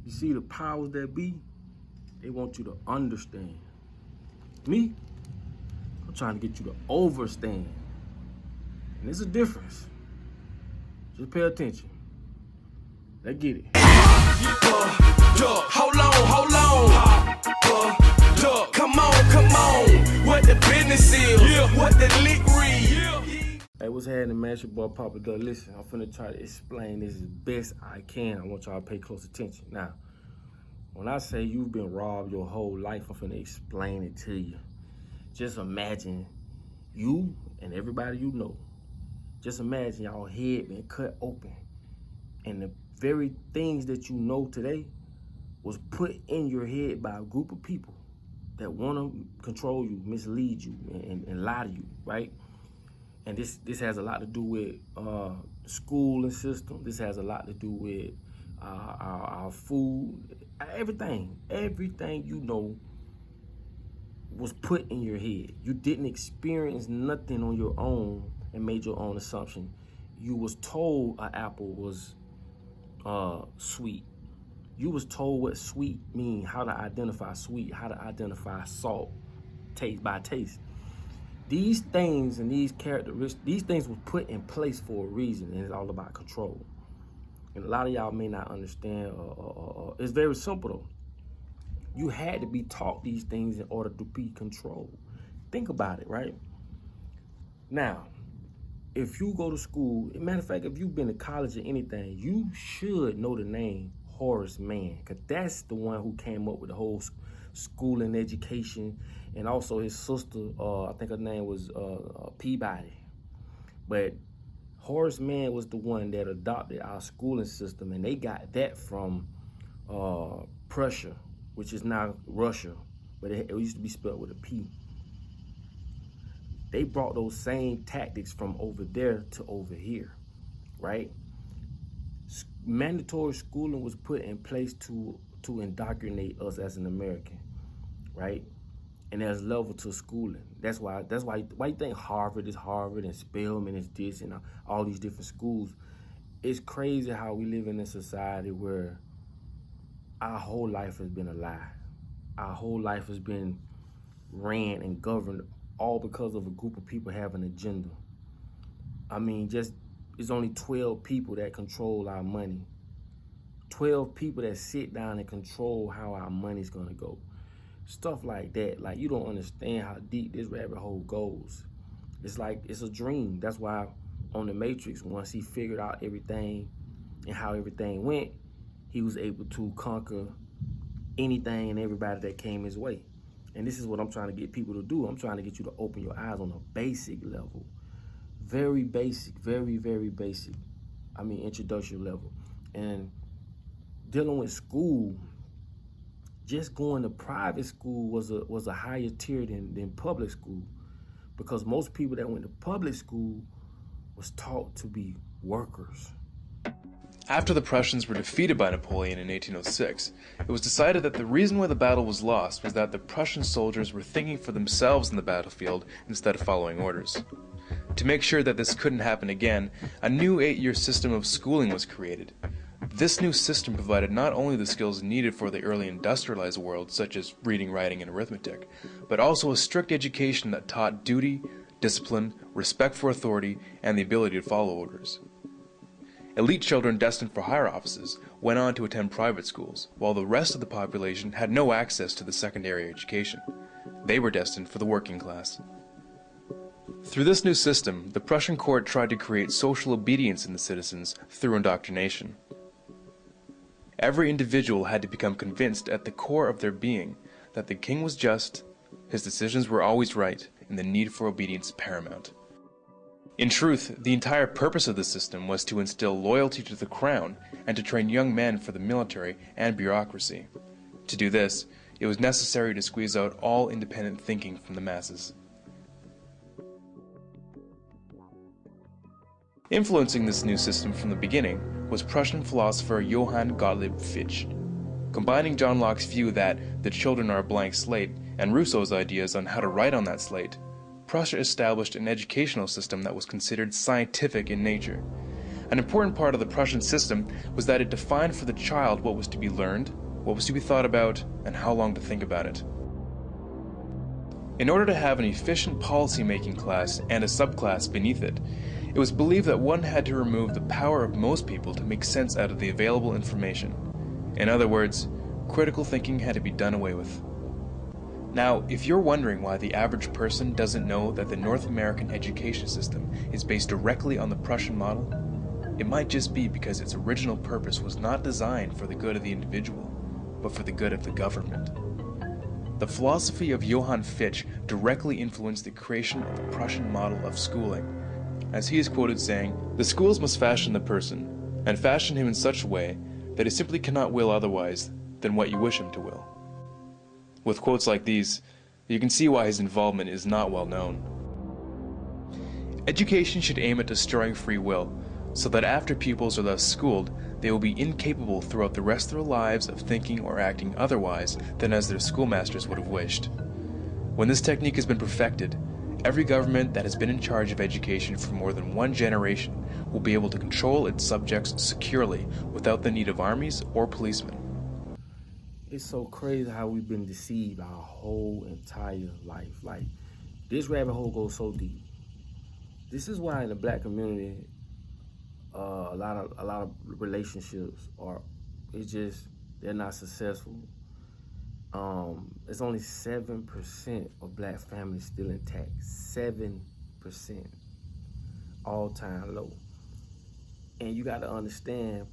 You see the powers that be, they want you to understand. Me, I'm trying to get you to overstand. And there's a difference. Just pay attention. Let's get it. Hold on. Come on. What the business is, what the lick read. Hey, what's happening, man? It's your boy Papa Doug. Listen, I'm finna try to explain this as best I can. I want y'all to pay close attention. Now, when I say you've been robbed your whole life, I'm finna explain it to you. Just imagine you and everybody you know. Just imagine y'all head being cut open, and the very things that you know today was put in your head by a group of people that want to control you, mislead you, and lie to you, right? And this has a lot to do with schooling system. This has a lot to do with our food, everything you know was put in your head. You didn't experience nothing on your own and made your own assumption. You was told an apple was sweet. You was told what sweet mean, how to identify sweet, how to identify salt, taste by taste. These things and these characteristics, these things were put in place for a reason, and it's all about control. And a lot of y'all may not understand. It's very simple though. You had to be taught these things in order to be controlled. Think about it, right? Now, if you go to school, matter of fact, if you've been to college or anything, you should know the name Horace Mann, because that's the one who came up with the whole schooling education, and also his sister, I think her name was Peabody. But Horace Mann was the one that adopted our schooling system, and they got that from Prussia, which is now Russia, but it used to be spelled with a P. They brought those same tactics from over there to over here, right? Mandatory schooling was put in place to indoctrinate us as an American, right? And there's level to schooling. That's why you think Harvard is Harvard and Spelman is this and all these different schools. It's crazy how we live in a society where our whole life has been a lie. Our whole life has been ran and governed all because of a group of people having an agenda. I mean, it's only 12 people that control our money. 12 people that sit down and control how our money's gonna go. Stuff like that. Like, you don't understand how deep this rabbit hole goes. It's like, it's a dream. That's why on the Matrix, once he figured out everything and how everything went, he was able to conquer anything and everybody that came his way. And this is what I'm trying to get people to do. I'm trying to get you to open your eyes on a basic level. Very basic, very, very basic. I mean, introductory level. And dealing with school, just going to private school was a higher tier than public school, because most people that went to public school was taught to be workers. After the Prussians were defeated by Napoleon in 1806, it was decided that the reason why the battle was lost was that the Prussian soldiers were thinking for themselves in the battlefield instead of following orders. To make sure that this couldn't happen again, a new 8-year system of schooling was created. This new system provided not only the skills needed for the early industrialized world, such as reading, writing, and arithmetic, but also a strict education that taught duty, discipline, respect for authority, and the ability to follow orders. Elite children destined for higher offices went on to attend private schools, while the rest of the population had no access to the secondary education. They were destined for the working class. Through this new system, the Prussian court tried to create social obedience in the citizens through indoctrination. Every individual had to become convinced at the core of their being that the king was just, his decisions were always right, and the need for obedience paramount. In truth, the entire purpose of the system was to instill loyalty to the crown and to train young men for the military and bureaucracy. To do this, it was necessary to squeeze out all independent thinking from the masses. Influencing this new system from the beginning was Prussian philosopher Johann Gottlieb Fichte. Combining John Locke's view that the children are a blank slate and Rousseau's ideas on how to write on that slate, Prussia established an educational system that was considered scientific in nature. An important part of the Prussian system was that it defined for the child what was to be learned, what was to be thought about, and how long to think about it. In order to have an efficient policy-making class and a subclass beneath it, it was believed that one had to remove the power of most people to make sense out of the available information. In other words, critical thinking had to be done away with. Now, if you're wondering why the average person doesn't know that the North American education system is based directly on the Prussian model, it might just be because its original purpose was not designed for the good of the individual, but for the good of the government. The philosophy of Johann Fichte directly influenced the creation of the Prussian model of schooling, as he is quoted saying, "The schools must fashion the person, and fashion him in such a way that he simply cannot will otherwise than what you wish him to will." With quotes like these, you can see why his involvement is not well known. Education should aim at destroying free will, so that after pupils are thus schooled, they will be incapable throughout the rest of their lives of thinking or acting otherwise than as their schoolmasters would have wished. When this technique has been perfected, every government that has been in charge of education for more than one generation will be able to control its subjects securely without the need of armies or policemen. It's so crazy how we've been deceived our whole entire life. Like, this rabbit hole goes so deep. This is why in the black community, a lot of relationships they're not successful. It's only 7% of black families still intact. 7%, all-time low. And you got to understand,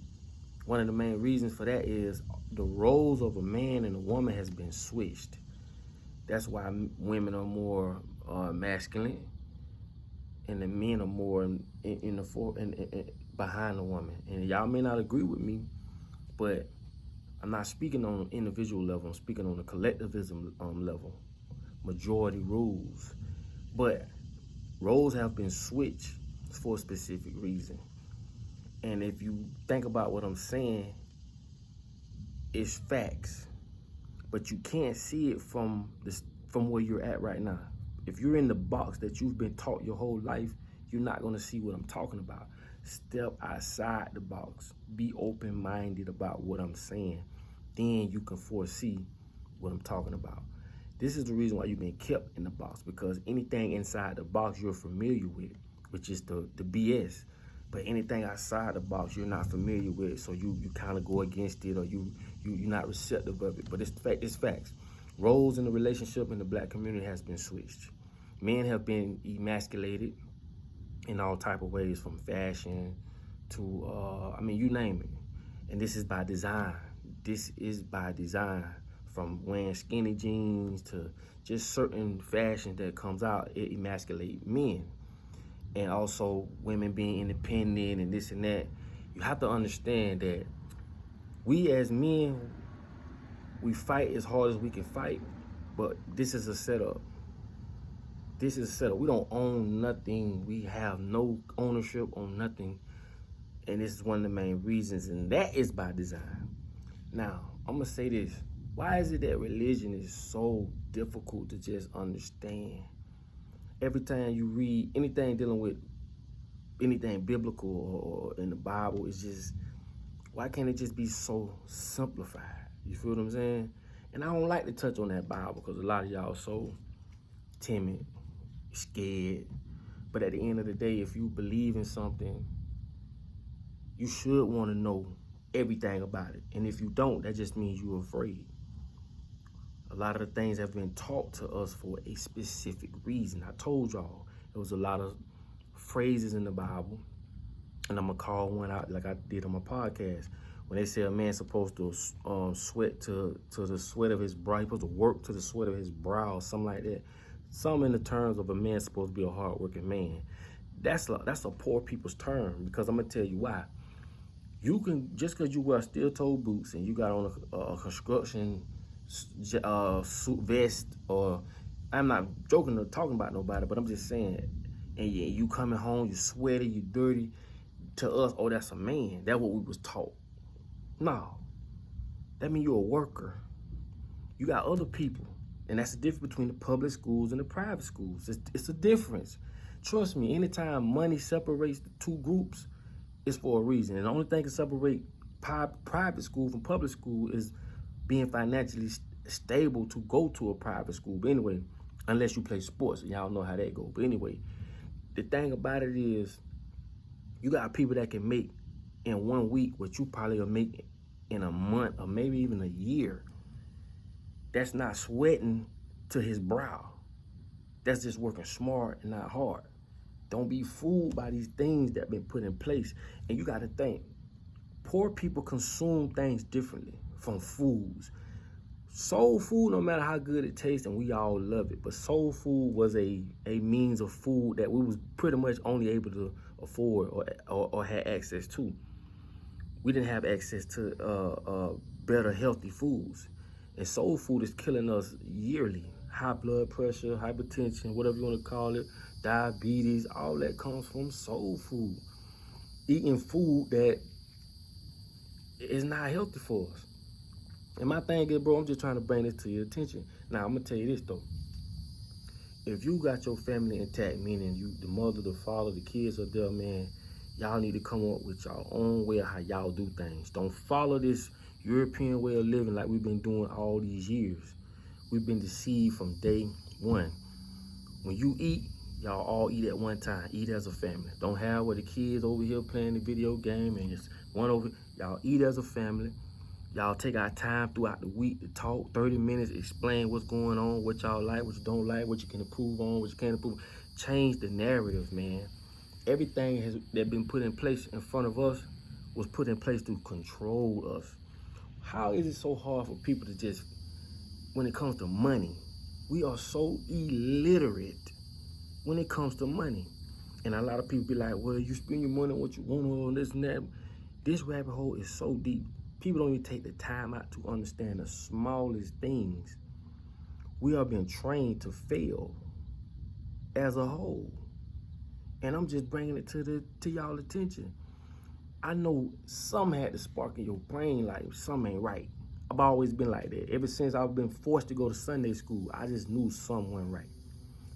one of the main reasons for that is the roles of a man and a woman has been switched. That's why women are more masculine, and the men are more behind the woman. And y'all may not agree with me, but I'm not speaking on an individual level. I'm speaking on a collectivism level. Majority rules. But roles have been switched for a specific reason. And if you think about what I'm saying, it's facts. But you can't see it from where you're at right now. If you're in the box that you've been taught your whole life, you're not going to see what I'm talking about. Step outside the box. Be open-minded about what I'm saying. Then you can foresee what I'm talking about. This is the reason why you've been kept in the box, because anything inside the box you're familiar with, which is the BS. But anything outside the box you're not familiar with, so you kind of go against it, or you're not receptive of it. But it's facts. Roles in the relationship in the black community has been switched. Men have been emasculated in all type of ways, from fashion to, you name it. And this is by design. This is by design. From wearing skinny jeans to just certain fashion that comes out, it emasculates men. And also women being independent and this and that. You have to understand that we as men, we fight as hard as we can fight, but this is a setup. This is a setup. We don't own nothing. We have no ownership on nothing. And this is one of the main reasons, and that is by design. Now, I'm going to say this. Why is it that religion is so difficult to just understand? Every time you read anything dealing with anything biblical or in the Bible, it's just, why can't it just be so simplified? You feel what I'm saying? And I don't like to touch on that Bible because a lot of y'all are so timid, scared. But at the end of the day, if you believe in something, you should want to know everything about it. And if you don't, that just means you're afraid. A lot of the things have been taught to us for a specific reason. I told y'all there was a lot of phrases in the Bible, and I'm going to call one out like I did on my podcast. When they say a man's supposed to sweat to the sweat of his brow, he's supposed to work to the sweat of his brow, something like that. Some in the terms of a man supposed to be a hardworking man. That's a poor people's term, because I'm going to tell you why. You can, just because you wear steel-toe boots and you got on a construction suit vest, or I'm not joking or talking about nobody, but I'm just saying, and you coming home, you sweaty, you dirty, to us, oh, that's a man. That's what we was taught. No, that means you're a worker. You got other people, and that's the difference between the public schools and the private schools. It's a difference. Trust me, anytime money separates the two groups, It's for a reason. And the only thing that separate private school from public school is being financially stable to go to a private school. But anyway, unless you play sports, y'all know how that goes. But anyway, the thing about it is, you got people that can make in 1 week what you probably will make in a month or maybe even a year. That's not sweating to his brow. That's just working smart and not hard. Don't be fooled by these things that been put in place. And you got to think, poor people consume things differently from foods. Soul food, no matter how good it tastes, and we all love it, but soul food was a means of food that we was pretty much only able to afford or had access to. We didn't have access to better healthy foods. And soul food is killing us yearly. High blood pressure, hypertension, whatever you want to call it, diabetes, all that comes from soul food. Eating food that is not healthy for us. And my thing is, bro, I'm just trying to bring this to your attention. Now, I'm going to tell you this, though. If you got your family intact, meaning you, the mother, the father, the kids are there, man, y'all need to come up with your own way of how y'all do things. Don't follow this European way of living like we've been doing all these years. We've been deceived from day one. When you eat, y'all all eat at one time. Eat as a family. Don't have where the kids over here playing the video game and just one over. Y'all eat as a family. Y'all take our time throughout the week to talk, 30 minutes, explain what's going on, what y'all like, what you don't like, what you can improve on, what you can't improve. Change the narrative, man. Everything that been put in place in front of us was put in place to control us. How is it so hard for people to just, when it comes to money, we are so illiterate when it comes to money. And a lot of people be like, well, you spend your money on what you want on this and that. This rabbit hole is so deep. People don't even take the time out to understand the smallest things. We are being trained to fail as a whole. And I'm just bringing it to y'all attention. I know some had to spark in your brain like something ain't right. I've always been like that. Ever since I've been forced to go to Sunday school, I just knew something wasn't right.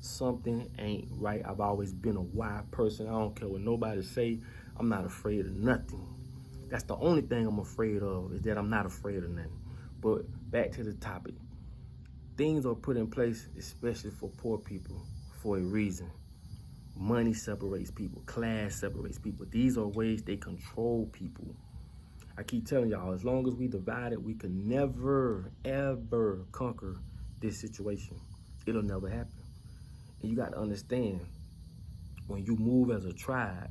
Something ain't right. I've always been a wild person. I don't care what nobody say. I'm not afraid of nothing. That's the only thing I'm afraid of, is that I'm not afraid of nothing. But back to the topic. Things are put in place, especially for poor people, for a reason. Money separates people. Class separates people. These are ways they control people. I keep telling y'all, as long as we divided, we can never, ever conquer this situation. It'll never happen. And you got to understand, when you move as a tribe,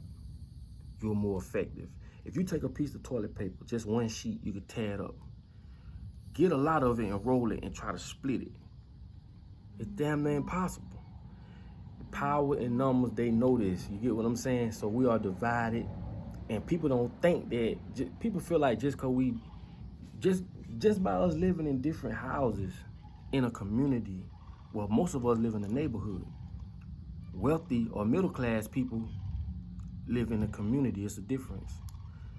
you're more effective. If you take a piece of toilet paper, just one sheet, you can tear it up. Get a lot of it and roll it and try to split it. It's damn near impossible. Power in numbers, they know this. You get what I'm saying? So we are divided, and people don't think that. People feel like just because we, just by us living in different houses in a community, well, most of us live in a neighborhood. Wealthy or middle class people live in a community. It's a difference.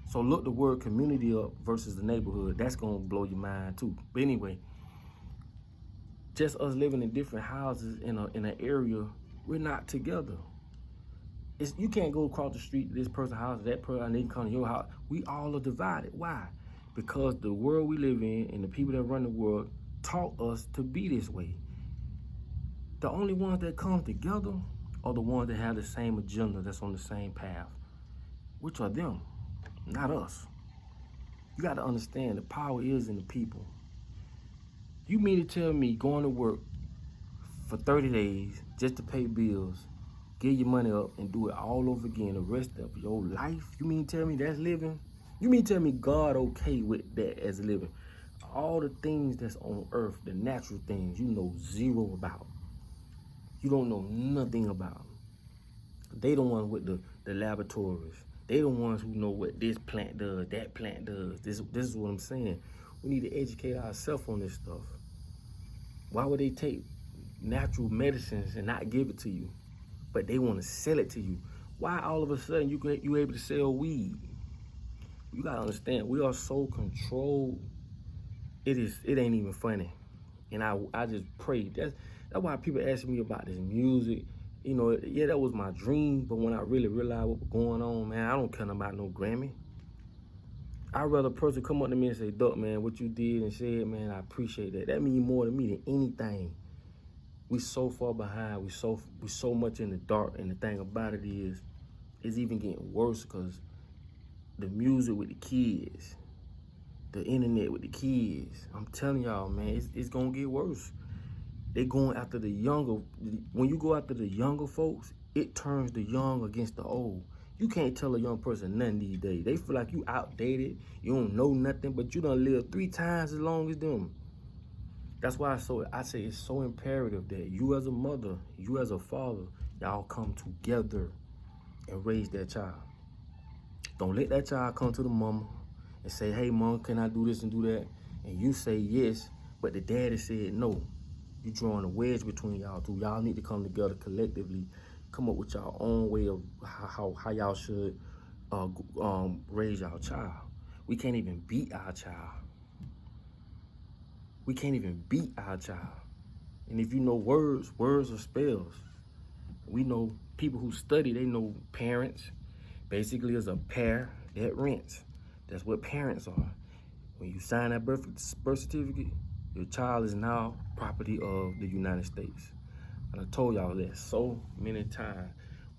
So look the word community up versus the neighborhood. That's gonna blow your mind too. But anyway, just us living in different houses in an area, we're not together. You can't go across the street to this person's house, that person, and they can come to your house. We all are divided. Why? Because the world we live in and the people that run the world taught us to be this way. The only ones that come together are the ones that have the same agenda, that's on the same path, which are them, not us. You got to understand, the power is in the people. You mean to tell me going to work for 30 days just to pay bills, get your money up, and do it all over again the rest of your life? You mean to tell me that's living? You mean to tell me God okay with that as living? All the things that's on earth, the natural things, you know zero about. You don't know nothing about them. They the ones with the laboratories. They the ones who know what this plant does, that plant does. This is what I'm saying. We need to educate ourselves on this stuff. Why would they take natural medicines and not give it to you, but they want to sell it to you? Why all of a sudden you able to sell weed? You gotta understand, we are so controlled. It ain't even funny. And I just pray. That's why people ask me about this music You know, yeah, that was my dream, but when I really realized what was going on, man, I don't care about no Grammy. I'd rather a person come up to me and say, Duck, man, what you did and said, man, I appreciate that. That means more to me than anything. We so far behind. We so much in the dark. And the thing about it is, it's even getting worse because the music with the kids, the internet with the kids, I'm telling y'all, man, it's going to get worse. They going after the younger. When you go after the younger folks, it turns the young against the old. You can't tell a young person nothing these days. They feel like you outdated, you don't know nothing, but you done lived 3 times as long as them. That's why I say it's so imperative that you as a mother, you as a father, y'all come together and raise that child. Don't let that child come to the mama and say, hey, mom, can I do this and do that? And you say yes, but the daddy said no. You drawing a wedge between y'all two. Y'all need to come together collectively, come up with your own way of how y'all should raise y'all child. We can't even beat our child. We can't even beat our child. And if you know words are spells. We know people who study, they know parents basically is a pair that rents. That's what parents are. When you sign that birth certificate, your child is now property of the United States. And I told y'all that so many times.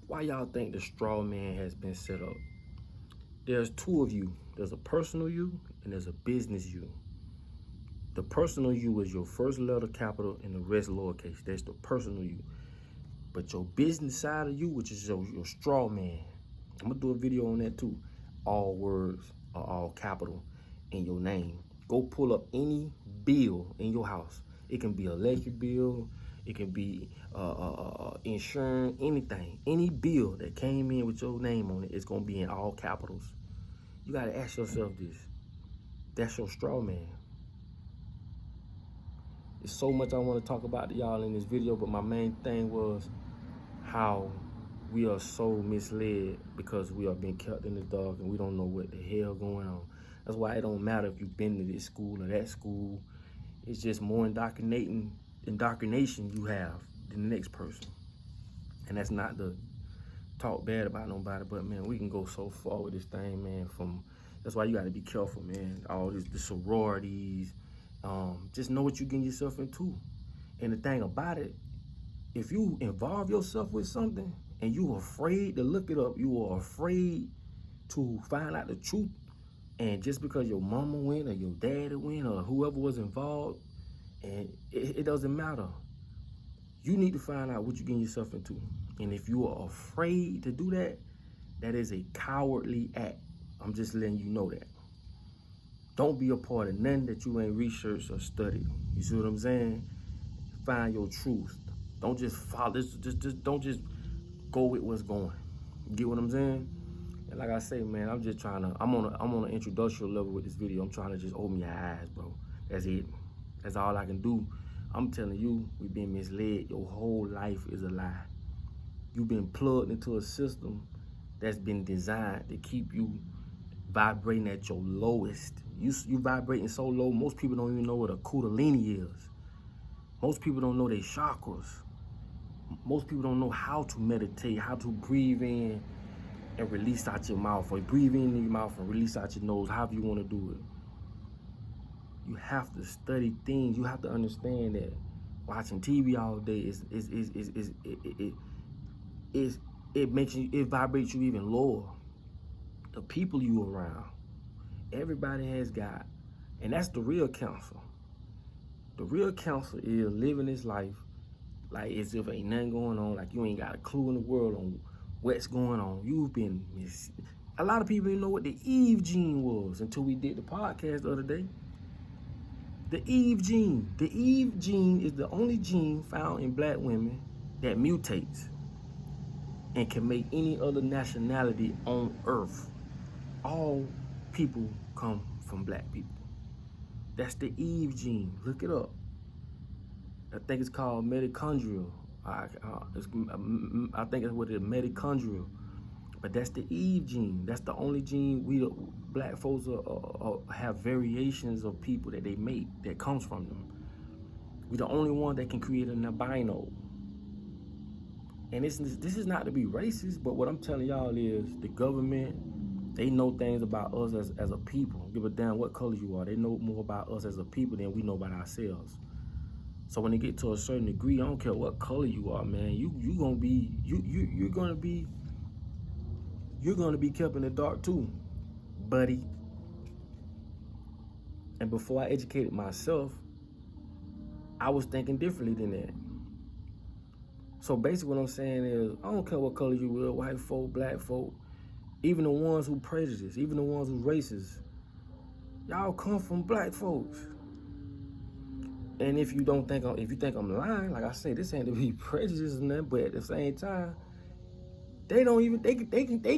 Why y'all think the straw man has been set up? There's 2 of you. There's a personal you and there's a business you. The personal you is your first letter capital and the rest lowercase. That's the personal you. But your business side of you, which is your straw man, I'm gonna do a video on that too. All words are all capital in your name. Go pull up any bill in your house. It can be electric bill, it can be insurance, anything. Any bill that came in with your name on it, it's gonna be in all capitals. You gotta ask yourself this. That's your straw man. There's so much I wanna talk about to y'all in this video, but my main thing was how we are so misled because we are being kept in the dark and we don't know what the hell going on. That's why it don't matter if you've been to this school or that school. It's just more indoctrination you have than the next person. And that's not to talk bad about nobody, but man, we can go so far with this thing, man. That's why you gotta be careful, man. All the sororities, just know what you're getting yourself into. And the thing about it, if you involve yourself with something and you're afraid to look it up, you are afraid to find out the truth, and just because your mama went or your daddy went or whoever was involved, and it doesn't matter. You need to find out what you're getting yourself into. And if you are afraid to do that, that is a cowardly act. I'm just letting you know that. Don't be a part of nothing that you ain't researched or studied. You see what I'm saying? Find your truth. Don't just follow this. Don't just go with what's going. You get what I'm saying? And like I say, man, I'm just trying to. I'm on an introductory level with this video. I'm trying to just open your eyes, bro. That's it. That's all I can do. I'm telling you, we've been misled. Your whole life is a lie. You've been plugged into a system that's been designed to keep you vibrating at your lowest. You vibrating so low, most people don't even know what a kundalini is. Most people don't know their chakras. Most people don't know how to meditate, how to breathe in and release out your mouth, or breathe in your mouth and release out your nose, however you want to do it. You have to study things. You have to understand that watching TV all day it vibrates you even lower. The people you around, everybody has got, and that's the real counsel. The real counsel is living this life like as if ain't nothing going on, like you ain't got a clue in the world on what's going on. You've been a lot of people didn't know what the Eve gene was until we did the podcast the other day. The Eve gene. The Eve gene is the only gene found in black women that mutates and can make any other nationality on earth. All people come from black people. That's the Eve gene. Look it up. I think it's called mitochondrial. I think it's what it is, mitochondrial. But that's the Eve gene. That's the only gene we black folks have variations of people that they make that comes from them. We're the only one that can create an albino. And this is not to be racist, but what I'm telling y'all is the government, they know things about us as a people. Give a damn what color you are. They know more about us as a people than we know about ourselves. So when they get to a certain degree, I don't care what color you are, man. You're gonna be kept in the dark too, buddy. And before I educated myself, I was thinking differently than that. So basically what I'm saying is, I don't care what color you are, white folk, black folk, even the ones who prejudice, even the ones who racist, y'all come from black folks. And if you think I'm lying, like I say, this ain't to be prejudiced and nothing, but at the same time, they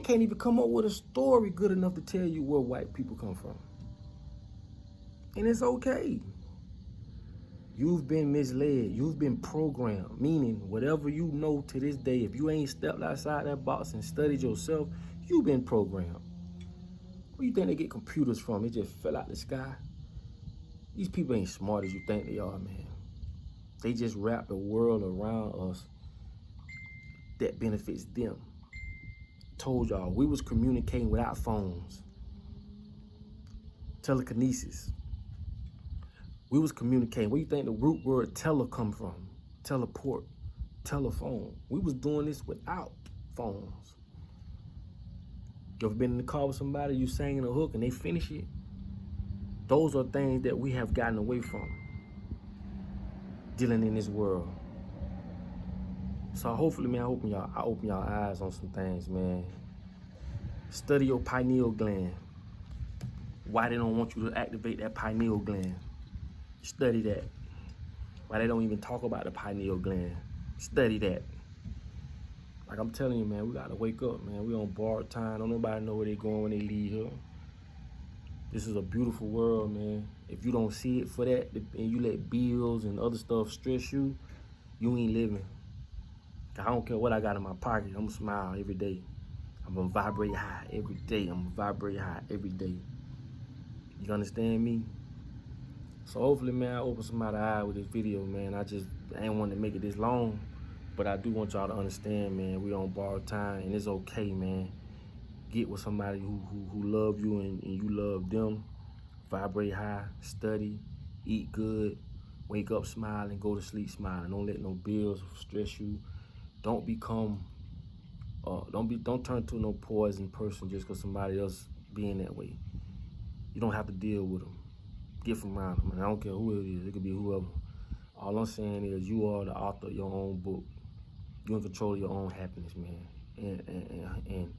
can't even come up with a story good enough to tell you where white people come from. And it's okay. You've been misled. You've been programmed, meaning whatever you know to this day, if you ain't stepped outside that box and studied yourself, you've been programmed. Where you think they get computers from? It just fell out the sky. These people ain't smart as you think they are, man. They just wrap the world around us that benefits them. Told y'all, we was communicating without phones. Telekinesis. We was communicating. Where you think the root word tele come from? Teleport, telephone. We was doing this without phones. You ever been in the car with somebody, you singing a hook and they finish it? Those are things that we have gotten away from dealing in this world. So hopefully, man, I open y'all eyes on some things, man. Study your pineal gland. Why they don't want you to activate that pineal gland. Study that. Why they don't even talk about the pineal gland. Study that. Like I'm telling you, man, we gotta wake up, man. We on borrowed time. Don't nobody know where they going when they leave here. This is a beautiful world, man. If you don't see it for that, and you let bills and other stuff stress you, you ain't living. I don't care what I got in my pocket. I'm gonna smile every day. I'm gonna vibrate high every day. I'm gonna vibrate high every day. You understand me? So hopefully, man, I open somebody's eye with this video, man. I ain't want to make it this long, but I do want y'all to understand, man, we on borrowed time, and it's okay, man. Get with somebody who love you and you love them. Vibrate high, study, eat good, wake up smiling, go to sleep smiling. Don't let no bills stress you. Don't become, don't turn to no poison person just because somebody else being that way. You don't have to deal with them. Get from around them. And I don't care who it is. It could be whoever. All I'm saying is you are the author of your own book. You're in control of your own happiness, man. And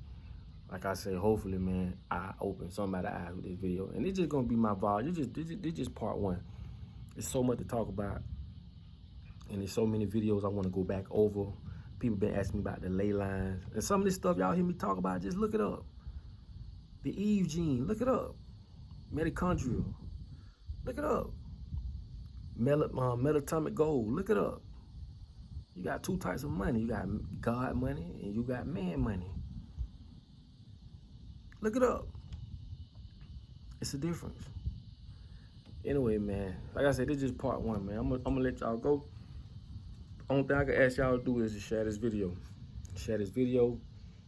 like I say, hopefully, man, I open somebody's eyes with this video. And it's just gonna be my volume. This just part one. There's so much to talk about. And there's so many videos I want to go back over. People been asking me about the ley lines. And some of this stuff y'all hear me talk about, just look it up. The Eve gene, look it up. Mitochondrial, look it up. Metatomic gold, look it up. You got two types of money. You got God money and you got man money. Look it up. It's a difference. Anyway, man, like I said, this is just part one, man. I'm gonna let y'all go. Only thing I can ask y'all to do is to share this video. Share this video.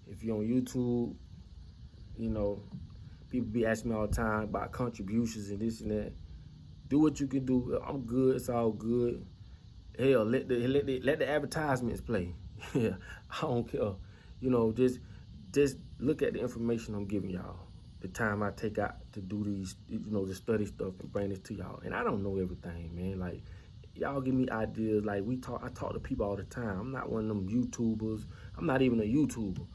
If you're on YouTube, you know, people be asking me all the time about contributions and this and that. Do what you can do. I'm good. It's all good. Hell, let the advertisements play. Yeah, I don't care. You know, just look at the information I'm giving y'all. The time I take out to do these, you know, to study stuff and bring this to y'all. And I don't know everything, man. Like, y'all give me ideas. Like, I talk to people all the time. I'm not one of them YouTubers. I'm not even a YouTuber.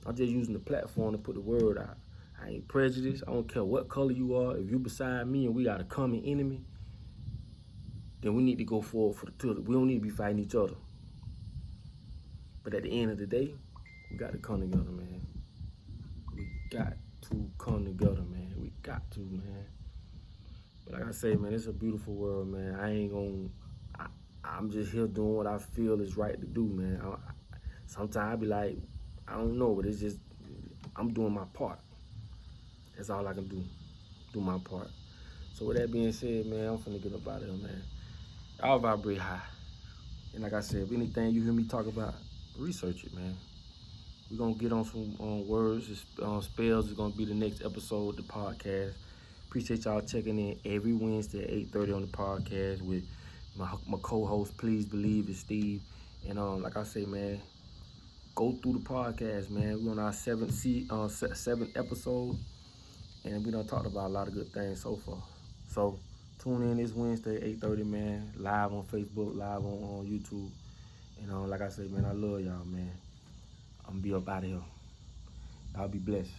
I'm just using the platform to put the word out. I ain't prejudiced. I don't care what color you are. If you beside me and we got a common enemy, then we need to go forward for the two. We don't need to be fighting each other. But at the end of the day, we got to come together, man. We got to come together, man. We got to, man. But like I say, man, it's a beautiful world, man. I'm just here doing what I feel is right to do, man. Sometimes I be like, I don't know, but it's just, I'm doing my part. That's all I can do my part. So with that being said, man, I'm finna get up out of here, man. I'll vibrate high. And like I said, if anything you hear me talk about, research it, man. We're going to get on some words, spells. It's going to be the next episode of the podcast. Appreciate y'all checking in every Wednesday at 8:30 on the podcast with my co-host, Please Believe, is Steve. And like I say, man, go through the podcast, man. We're on our seventh episode, and we done talked about a lot of good things so far. So tune in this Wednesday at 8:30, man. Live on Facebook, live on YouTube. And like I say, man, I love y'all, man. I'm gonna be up out of here. Y'all be blessed.